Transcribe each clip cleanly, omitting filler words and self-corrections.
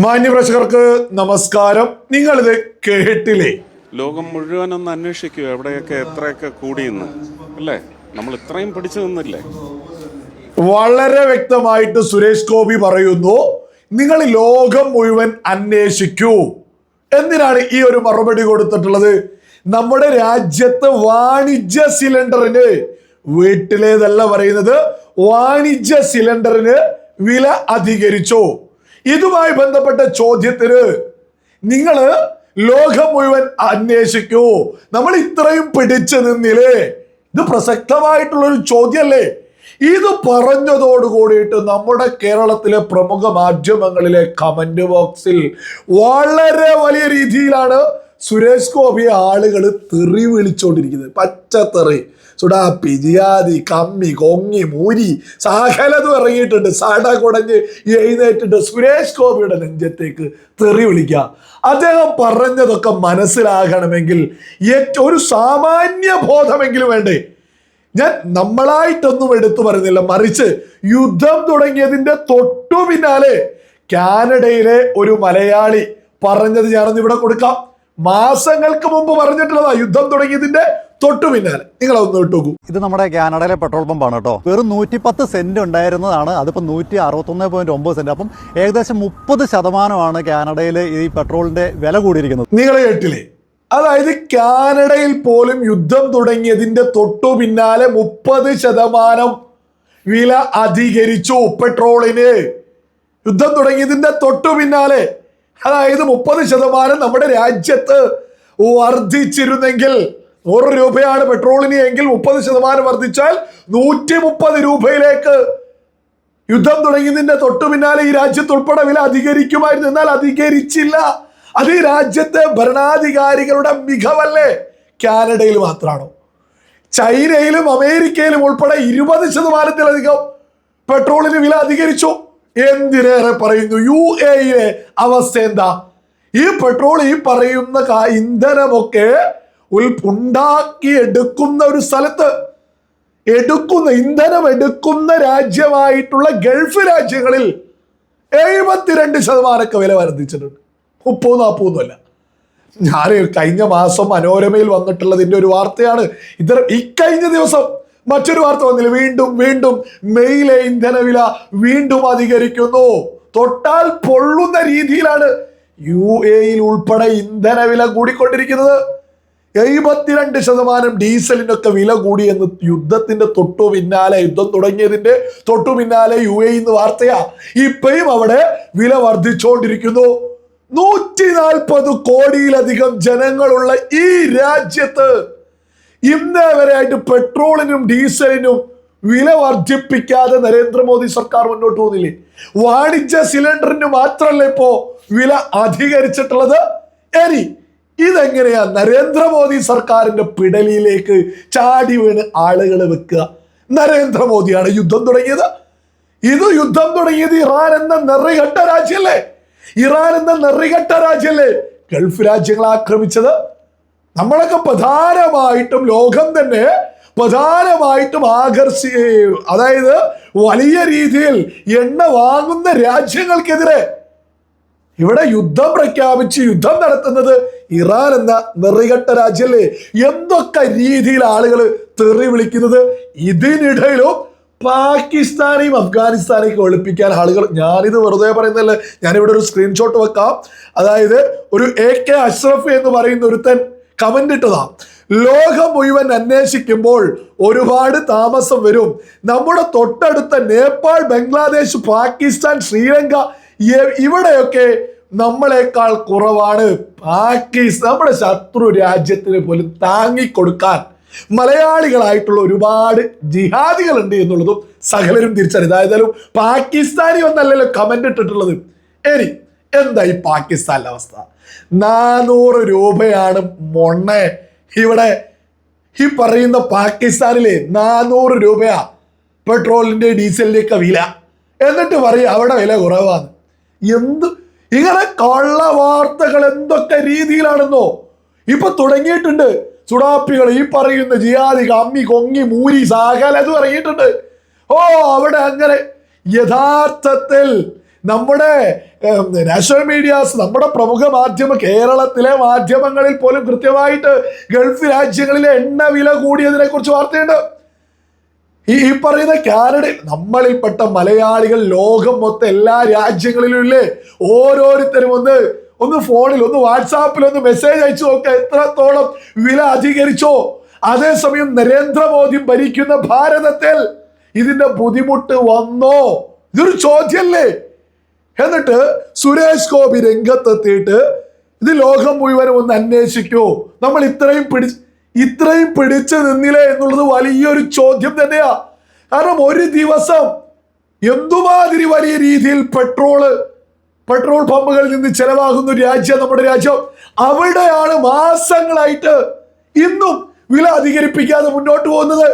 മാന്യപ്രേക്ഷകർക്ക് നമസ്കാരം. നിങ്ങളിത് കേട്ടില്ലേ? ലോകം മുഴുവനൊന്ന് അന്വേഷിക്കുക എവിടെയൊക്കെ എത്രയൊക്കെ കൂടിയെന്ന്, അല്ലേ? നമ്മൾ ഇത്രയും പിടിച്ചു നിന്നില്ലേ? വളരെ വ്യക്തമായിട്ട് സുരേഷ് ഗോപി പറയുന്നു, നിങ്ങൾ ലോകം മുഴുവൻ അന്വേഷിക്കൂ. എന്തിനാണ് ഈ ഒരു മറുപടി കൊടുത്തിട്ടുള്ളത്? നമ്മുടെ രാജ്യത്ത് വാണിജ്യ സിലിണ്ടറിന്, വീട്ടിലേതല്ല പറയുന്നത്, വാണിജ്യ സിലിണ്ടറിന് വില അധികരിച്ചു. ഇതുമായി ബന്ധപ്പെട്ട ചോദ്യത്തിന് നിങ്ങള് ലോകം മുഴുവൻ അന്വേഷിക്കൂ, നമ്മൾ ഇത്രയും പിടിച്ചു നിന്നില്ലേ? ഇത് പ്രസക്തമായിട്ടുള്ളൊരു ചോദ്യമല്ലേ? ഇത് പറഞ്ഞതോട് കൂടിയിട്ട് നമ്മുടെ കേരളത്തിലെ പ്രമുഖ മാധ്യമങ്ങളിലെ കമന്റ് ബോക്സിൽ വളരെ വലിയ രീതിയിലാണ് സുരേഷ് ഗോപിയെ ആളുകൾ തെറി വിളിച്ചോണ്ടിരിക്കുന്നത്. പച്ചത്തെറി, സുഡാപ്പി, ജിയാദി, കമ്മി, കൊങ്ങി, മൂരി, സകലതും ഇറങ്ങിയിട്ടുണ്ട്. സട കുടഞ്ഞ് എഴുന്നേറ്റിട്ട് സുരേഷ് ഗോപിയുടെ നെഞ്ചത്തേക്ക് തെറി വിളിക്കുക. അദ്ദേഹം പറഞ്ഞതൊക്കെ മനസ്സിലാകണമെങ്കിൽ ഒരു സാമാന്യ ബോധമെങ്കിലും വേണ്ടേ? ഞാൻ നമ്മളായിട്ടൊന്നും എടുത്തു പറയുന്നില്ല, മറിച്ച് യുദ്ധം തുടങ്ങിയതിന്റെ തൊട്ടു പിന്നാലെ കാനഡയിലെ ഒരു മലയാളി പറഞ്ഞത് ഞാനൊന്ന് ഇവിടെ കൊടുക്കാം. മാസങ്ങൾക്ക് മുമ്പ് പറഞ്ഞിട്ടുള്ളതാ, യുദ്ധം തുടങ്ങിയതിന്റെ തൊട്ടു പിന്നാലെ. നിങ്ങളൊന്ന് ഇട്ടോക്കൂ. ഇത് നമ്മുടെ കാനഡയിലെ പെട്രോൾ പമ്പാണ് കേട്ടോ. വെറും 110 സെന്റ് ഉണ്ടായിരുന്നതാണ്, അതിപ്പോൾ 161.9 സെന്റ്. അപ്പം ഏകദേശം 30% കാനഡയിൽ ഈ പെട്രോളിന്റെ വില കൂടിയിരിക്കുന്നത്. നിങ്ങൾ കേട്ടില്ലേ? അതായത് കാനഡയിൽ പോലും യുദ്ധം തുടങ്ങിയതിന്റെ തൊട്ടു പിന്നാലെ 30% വില അധികരിച്ചു പെട്രോളിന്. യുദ്ധം തുടങ്ങിയതിന്റെ തൊട്ടു പിന്നാലെ, അതായത് 30% നമ്മുടെ രാജ്യത്ത് വർദ്ധിച്ചിരുന്നെങ്കിൽ 100 രൂപയാണ് പെട്രോളിന് എങ്കിൽ 30% വർദ്ധിച്ചാൽ 130 രൂപയിലേക്ക് യുദ്ധം തുടങ്ങിയതിന്റെ തൊട്ടു പിന്നാലെ ഈ രാജ്യത്ത് ഉൾപ്പെടെ വില അധികരിക്കുമായിരുന്നു. എന്നാൽ അധികരിച്ചില്ല. അത് ഈ രാജ്യത്തെ ഭരണാധികാരികളുടെ മികവല്ലേ? കാനഡയിൽ മാത്രമാണോ? ചൈനയിലും അമേരിക്കയിലും ഉൾപ്പെടെ 20%-ലധികം പെട്രോളിന് വില അധികരിച്ചു. എന്തിനേറെ പറയുന്നു, UAE അവസ്ഥ എന്താ? ഈ പെട്രോൾ, ഈ പറയുന്ന ഇന്ധനമൊക്കെ ഉണ്ടാക്കി എടുക്കുന്ന ഒരു സ്ഥലത്ത്, ഇന്ധനം എടുക്കുന്ന രാജ്യമായിട്ടുള്ള ഗൾഫ് രാജ്യങ്ങളിൽ 72% വില വർദ്ധിച്ചിട്ടുണ്ട്. 30-40 അല്ല. ഞാൻ കഴിഞ്ഞ മാസം മനോരമയിൽ വന്നിട്ടുള്ളതിന്റെ ഒരു വാർത്തയാണ്. ഇക്കഴിഞ്ഞ ദിവസം മറ്റൊരു വാർത്ത വന്നില്ല, വീണ്ടും മെയിലെ ഇന്ധനവില വീണ്ടും അധികരിക്കുന്നു. തൊട്ടാൽ പൊള്ളുന്ന രീതിയിലാണ് UAE ഉൾപ്പെടെ ഇന്ധനവില കൂടിക്കൊണ്ടിരിക്കുന്നത്. 72% ഡീസലിനൊക്കെ വില കൂടി എന്ന് യുദ്ധത്തിന്റെ തൊട്ടു പിന്നാലെ, യുദ്ധം തുടങ്ങിയതിന്റെ തൊട്ടു പിന്നാലെ UAE വാർത്തയാ. ഇപ്പോഴും അവിടെ വില വർദ്ധിച്ചുകൊണ്ടിരിക്കുന്നു. 140 കോടിയിലധികം ജനങ്ങളുള്ള ഈ രാജ്യത്ത് ഇന്നേ വരെയായിട്ട് പെട്രോളിനും ഡീസലിനും വില വർദ്ധിപ്പിക്കാതെ നരേന്ദ്രമോദി സർക്കാർ മുന്നോട്ട് പോകുന്നില്ലേ? വാണിജ്യ സിലിണ്ടറിന് മാത്രമല്ല ഇപ്പോ വില അധികരിച്ചിട്ടുള്ളത്. ഇനി ഇതെങ്ങനെയാ നരേന്ദ്രമോദി സർക്കാരിന്റെ പിടലിയിലേക്ക് ചാടി വീണ് ആളുകൾ വെക്കുക? നരേന്ദ്രമോദിയാണ് യുദ്ധം തുടങ്ങിയത്. യുദ്ധം തുടങ്ങിയത് ഇറാൻ എന്ന നെറികെട്ട രാജ്യല്ലേ? ഗൾഫ് രാജ്യങ്ങളെ ആക്രമിച്ചത്. നമ്മളൊക്കെ പ്രധാനമായിട്ടും, ലോകം തന്നെ പ്രധാനമായിട്ടും അതായത് വലിയ രീതിയിൽ എണ്ണ വാങ്ങുന്ന രാജ്യങ്ങൾക്കെതിരെ ഇവിടെ യുദ്ധം പ്രഖ്യാപിച്ച് യുദ്ധം നടത്തുന്നത് ഇറാൻ എന്ന നെറികെട്ട രാജ്യല്ലേ? എന്തൊക്കെ രീതിയിൽ ആളുകൾ തെറി വിളിക്കുന്നത്. ഇതിനിടയിലും പാകിസ്ഥാനെയും അഫ്ഗാനിസ്ഥാനെയൊക്കെ ഒളിപ്പിക്കാൻ ആളുകൾ, ഞാനിത് വെറുതെ പറയുന്നതല്ല, ഞാനിവിടെ ഒരു സ്ക്രീൻഷോട്ട് വെക്കാം. അതായത് ഒരു AK അഷ്റഫ് എന്ന് പറയുന്ന ഒരുത്തൻ കമന്റ് ഇട്ടതാ, ലോകം മുഴുവൻ അന്വേഷിക്കുമ്പോൾ ഒരുപാട് താമസം വരും. നമ്മുടെ തൊട്ടടുത്ത നേപ്പാൾ, ബംഗ്ലാദേശ്, പാകിസ്ഥാൻ, ശ്രീലങ്ക ഇവിടെയൊക്കെ നമ്മളെക്കാൾ കുറവാണ്. നമ്മുടെ ശത്രു രാജ്യത്തിന് പോലും താങ്ങിക്കൊടുക്കാൻ മലയാളികളായിട്ടുള്ള ഒരുപാട് ജിഹാദികളുണ്ട് എന്നുള്ളതും സകലരും തിരിച്ചറിയും. അതായത് പാകിസ്ഥാനി ഒന്നല്ലല്ലോ കമന്റ് ഇട്ടിട്ടുള്ളത്. ഇനി എന്താ ഈ പാകിസ്ഥാനിലെ അവസ്ഥ? 400 രൂപയാണ് മൊണ്ണെ ഇവിടെ ഈ പറയുന്ന പാകിസ്ഥാനിലെ 400 രൂപയാ പെട്രോളിന്റെ ഡീസലിന്റെയൊക്കെ വില. എന്നിട്ട് പറയും അവിടെ വില കുറവാണ്. ഇങ്ങനെ കള്ള വാർത്തകൾ എന്തൊക്കെ രീതിയിലാണെന്നോ ഇപ്പൊ തുടങ്ങിയിട്ടുണ്ട്. സുഡാപ്പികൾ, ഈ പറയുന്ന ജിയാദി, കമ്മി, കൊങ്ങി, മൂരി, സകലതും ഇറങ്ങിയിട്ടുണ്ട്. അവിടെ അങ്ങനെ യഥാർത്ഥത്തിൽ നമ്മുടെ നാഷണൽ മീഡിയാസ്, നമ്മുടെ പ്രമുഖ കേരളത്തിലെ മാധ്യമങ്ങളിൽ പോലും കൃത്യമായിട്ട് ഗൾഫ് രാജ്യങ്ങളിലെ എണ്ണ വില കൂടിയതിനെ കുറിച്ച് വാർത്തയുണ്ട്. ഈ പറയുന്ന കാനഡ, നമ്മളിൽപ്പെട്ട മലയാളികൾ ലോകം മൊത്തം എല്ലാ രാജ്യങ്ങളിലും ഇല്ലേ, ഓരോരുത്തരും ഒന്ന് ഫോണിൽ, ഒന്ന് വാട്സാപ്പിൽ ഒന്ന് മെസ്സേജ് അയച്ചു നോക്കുക എത്രത്തോളം വില അധികരിച്ചോ. അതേസമയം നരേന്ദ്രമോദി ഭരിക്കുന്ന ഭാരതത്തിൽ ഇതിന്റെ ബുദ്ധിമുട്ട് വന്നോ? ഇതൊരു ചോദ്യമല്ലേ? എന്നിട്ട് സുരേഷ് ഗോപി രംഗത്തെത്തിയിട്ട് ഇത് ലോകം മുഴുവനും ഒന്ന് അന്വേഷിക്കോ, നമ്മൾ ഇത്രയും പിടിച്ചു നിന്നില്ലേ എന്നുള്ളത് വലിയൊരു ചോദ്യം തന്നെയാ. കാരണം ഒരു ദിവസം എന്തുമാതിരി വലിയ രീതിയിൽ പെട്രോൾ പമ്പുകളിൽ നിന്ന് ചെലവാകുന്ന ഒരു രാജ്യം നമ്മുടെ രാജ്യം. അവിടെയാണ് മാസങ്ങളായിട്ട് ഇന്നും വില അധികരിപ്പിക്കാതെ മുന്നോട്ട് പോകുന്നത്.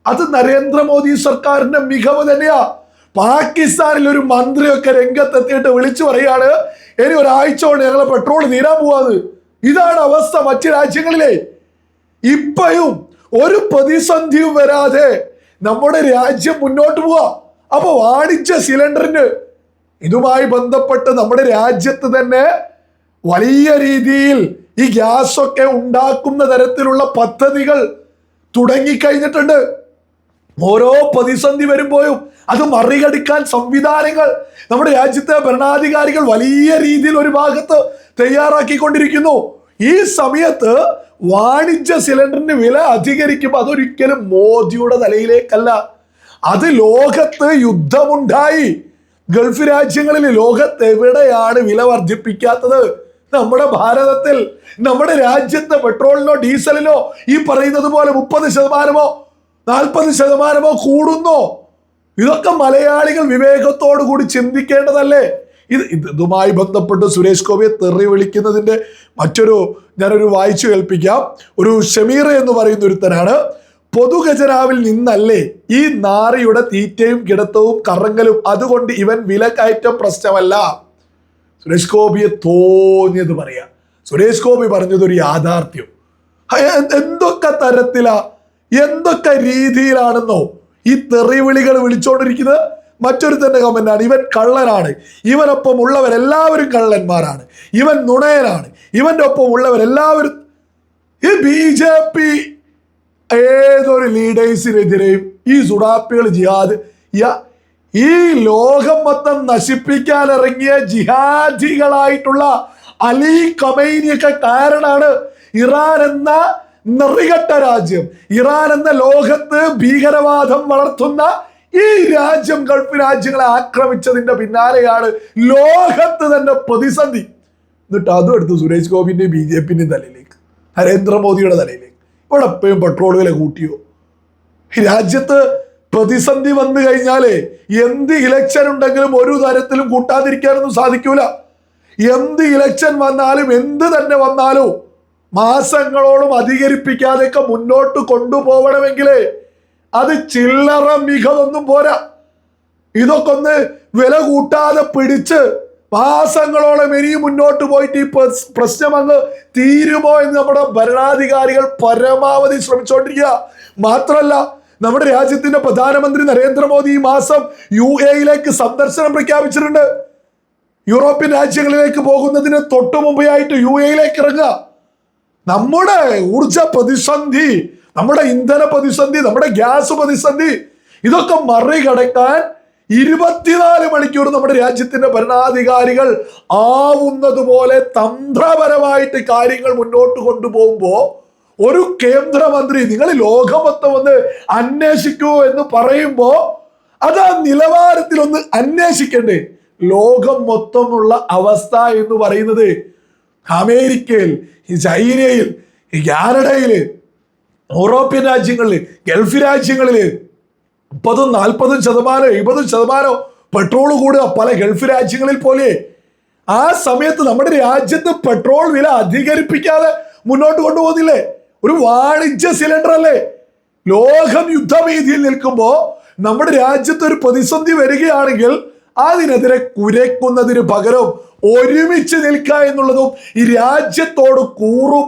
അത് നരേന്ദ്രമോദി സർക്കാരിന്റെ മികവ് തന്നെയാ. പാകിസ്ഥാനിൽ ഒരു മന്ത്രിയൊക്കെ രംഗത്തെത്തിയിട്ട് വിളിച്ചു പറയാണ്, ഇനി ഒരാഴ്ച കൊണ്ട് ഞങ്ങളെ പെട്രോൾ തീരാൻ പോവാന്ന്. ഇതാണ് അവസ്ഥ മറ്റു രാജ്യങ്ങളിലെ. ഇപ്പോഴും ഒരു പ്രതിസന്ധിയും വരാതെ നമ്മുടെ രാജ്യം മുന്നോട്ട് പോവാ. അപ്പൊ വാണിജ്യ സിലിണ്ടറിന് ഇതുമായി ബന്ധപ്പെട്ട് നമ്മുടെ രാജ്യത്ത് തന്നെ വലിയ രീതിയിൽ ഈ ഗ്യാസ് ഒക്കെ ഉണ്ടാക്കുന്ന തരത്തിലുള്ള പദ്ധതികൾ തുടങ്ങിക്കഴിഞ്ഞിട്ടുണ്ട്. ഓരോ പ്രതിസന്ധി വരുമ്പോഴും അത് മറികടക്കാൻ സംവിധാനങ്ങൾ നമ്മുടെ രാജ്യത്തെ ഭരണാധികാരികൾ വലിയ രീതിയിൽ ഒരു ഭാഗത്ത് തയ്യാറാക്കിക്കൊണ്ടിരിക്കുന്നു. ഈ സമയത്ത് വാണിജ്യ സിലിണ്ടറിന് വില അധികരിക്കുമ്പോൾ അതൊരിക്കലും മോദിയുടെ തലയിലേക്കല്ല. അത് ലോകത്ത് യുദ്ധമുണ്ടായി ഗൾഫ് രാജ്യങ്ങളിൽ ലോകത്ത് എവിടെയാണ് വില വർദ്ധിപ്പിക്കാത്തത്? നമ്മുടെ ഭാരതത്തിൽ, നമ്മുടെ രാജ്യത്തെ പെട്രോളിനോ ഡീസലിനോ ഈ പറയുന്നത് പോലെ 30%, 40% കൂടുന്നോ? ഇതൊക്കെ മലയാളികൾ വിവേകത്തോടു കൂടി ചിന്തിക്കേണ്ടതല്ലേ? ഇതുമായി ബന്ധപ്പെട്ട് സുരേഷ് ഗോപിയെ തെറി വിളിക്കുന്നതിന്റെ ഞാനൊരു വായിച്ചു കേൾപ്പിക്കാം. ഒരു ഷമീർ എന്ന് പറയുന്ന ഒരുത്തനാണ്, പൊതുഖജനാവിൽ നിന്നല്ലേ ഈ നാറിയുടെ തീറ്റയും കിടത്തവും കറങ്ങലും, അതുകൊണ്ട് ഇവൻ വില കയറ്റം പ്രശ്നമല്ല. സുരേഷ് ഗോപിയെ തോന്നിയത് പറയാ. സുരേഷ് ഗോപി പറഞ്ഞതൊരു യാഥാർത്ഥ്യം. എന്തൊക്കെ തരത്തിലാ, എന്തൊക്കെ രീതിയിലാണെന്നോ ഈ തെറിവിളികൾ വിളിച്ചോണ്ടിരിക്കുന്നത്. മറ്റൊരു തന്നെ കമന്റാണ്, ഇവൻ കള്ളനാണ്, ഇവനൊപ്പം ഉള്ളവരെല്ലാവരും കള്ളന്മാരാണ്, ഇവൻ നുണയനാണ്, ഇവന്റെ ഒപ്പം ഉള്ളവരെല്ലാവരും. ഈ BJP ഏതൊരു ലീഡേഴ്സിനെതിരെയും ഈ സുഡാപ്പികൾ ജിഹാദ്, ഈ ലോകം മൊത്തം നശിപ്പിക്കാൻ ഇറങ്ങിയ ജിഹാദികളായിട്ടുള്ള അലി ഖമൈനിയൊക്കെ കാരണമാണ് ഇറാൻ എന്ന നെറികെട്ട രാജ്യം, ഇറാൻ എന്ന ലോകത്ത് ഭീകരവാദം വളർത്തുന്ന ഈ രാജ്യം ഗൾഫ് രാജ്യങ്ങളെ ആക്രമിച്ചതിന്റെ പിന്നാലെയാണ് ലോകത്ത് തന്നെ പ്രതിസന്ധി. എന്നിട്ട് അതും എടുത്ത് സുരേഷ് ഗോപിന്റെയും BJPന്റെയും തലയിലേക്ക്, നരേന്ദ്രമോദിയുടെ തലയിലേക്ക്. ഇവിടെ എപ്പോഴും പെട്രോൾ വില കൂട്ടിയോ? രാജ്യത്ത് പ്രതിസന്ധി വന്നു കഴിഞ്ഞാലേ എന്ത് ഇലക്ഷൻ ഉണ്ടെങ്കിലും ഒരു തരത്തിലും കൂട്ടാതിരിക്കാനൊന്നും സാധിക്കൂല. എന്ത് ഇലക്ഷൻ വന്നാലും എന്ത് തന്നെ വന്നാലും മാസങ്ങളോളം അധികരിപ്പിക്കാതെയൊക്കെ മുന്നോട്ട് കൊണ്ടുപോകണമെങ്കിലേ അത് ചില്ലറ മികവൊന്നും പോരാ. ഇതൊക്കെ ഒന്ന് വില കൂട്ടാതെ പിടിച്ച് മാസങ്ങളോളം ഇനിയും മുന്നോട്ട് പോയിട്ട് ഈ പ്രശ്നം അങ്ങ് തീരുമോ എന്ന് നമ്മുടെ ഭരണാധികാരികൾ പരമാവധി ശ്രമിച്ചുകൊണ്ടിരിക്കുക. മാത്രമല്ല, നമ്മുടെ രാജ്യത്തിന്റെ പ്രധാനമന്ത്രി നരേന്ദ്രമോദി ഈ മാസം UAE സന്ദർശനം പ്രഖ്യാപിച്ചിട്ടുണ്ട്. യൂറോപ്യൻ രാജ്യങ്ങളിലേക്ക് പോകുന്നതിന് തൊട്ടു മുമ്പായിട്ട് UAE ഇറങ്ങുക. നമ്മുടെ ഊർജ പ്രതിസന്ധി, നമ്മുടെ ഇന്ധന പ്രതിസന്ധി, നമ്മുടെ ഗ്യാസ് പ്രതിസന്ധി, ഇതൊക്കെ മറികടക്കാൻ 24 മണിക്കൂർ നമ്മുടെ രാജ്യത്തിന്റെ ഭരണാധികാരികൾ ആവുന്നത് പോലെ തന്ത്രപരമായിട്ട് കാര്യങ്ങൾ മുന്നോട്ട് കൊണ്ടുപോകുമ്പോ ഒരു കേന്ദ്രമന്ത്രി നിങ്ങൾ ലോകമൊത്തം ഒന്ന് അന്വേഷിക്കൂ എന്ന് പറയുമ്പോ അത് ആ നിലവാരത്തിൽ ഒന്ന് അന്വേഷിക്കണ്ടേ? ലോകം മൊത്തമുള്ള അവസ്ഥ എന്ന് പറയുന്നത് അമേരിക്കയിൽ, ചൈനയിൽ, കാനഡയിൽ, യൂറോപ്യൻ രാജ്യങ്ങളിൽ, ഗൾഫ് രാജ്യങ്ങളിൽ 30-40%, 70% പെട്രോൾ കൂടുക പല ഗൾഫ് രാജ്യങ്ങളിൽ പോലെ. ആ സമയത്ത് നമ്മുടെ രാജ്യത്ത് പെട്രോൾ വില അധികരിപ്പിക്കാതെ മുന്നോട്ട് കൊണ്ടുപോകുന്നില്ലേ? ഒരു വാണിജ്യ സിലിണ്ടർ അല്ലേ? ലോകം യുദ്ധഭീതിയിൽ നിൽക്കുമ്പോ നമ്മുടെ രാജ്യത്ത് ഒരു പ്രതിസന്ധി വരികയാണെങ്കിൽ അതിനെതിരെ കുരയ്ക്കുന്നതിന് പകരം ഒരുമിച്ച് നിൽക്കുക എന്നുള്ളതും ഈ രാജ്യത്തോട് കൂറു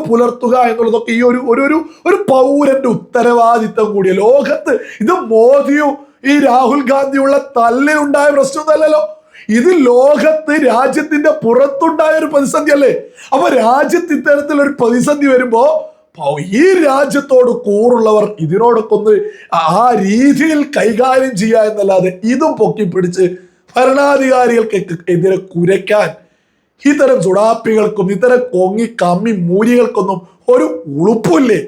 പുലർത്തുക എന്നുള്ളതൊക്കെ ഈ ഒരു പൗരന്റെ ഉത്തരവാദിത്തം കൂടിയ ലോകത്ത്. ഇത് മോദിയും ഈ രാഹുൽ ഗാന്ധിയുള്ള തല്ലിലുണ്ടായ പ്രശ്നമൊന്നുമല്ലല്ലോ. ഇത് ലോകത്ത് രാജ്യത്തിന്റെ പുറത്തുണ്ടായ ഒരു പ്രതിസന്ധി അല്ലേ? അപ്പൊ രാജ്യത്ത് ഇത്തരത്തിലൊരു പ്രതിസന്ധി വരുമ്പോ ഈ രാജ്യത്തോട് കൂറുള്ളവർ ഇതിനോടൊക്കെ ഒന്ന് ആ രീതിയിൽ കൈകാര്യം ചെയ്യുക എന്നല്ലാതെ ഇതും പൊക്കിപ്പിടിച്ച് ഭരണാധികാരികൾക്ക് എതിരെ കുരയ്ക്കാൻ ഇത്തരം സുഡാപ്പികൾക്കും ഇത്തരം കൊങ്ങി കമ്മി മൂരികൾക്കൊന്നും ഒരു ഉളുപ്പില്ലേ.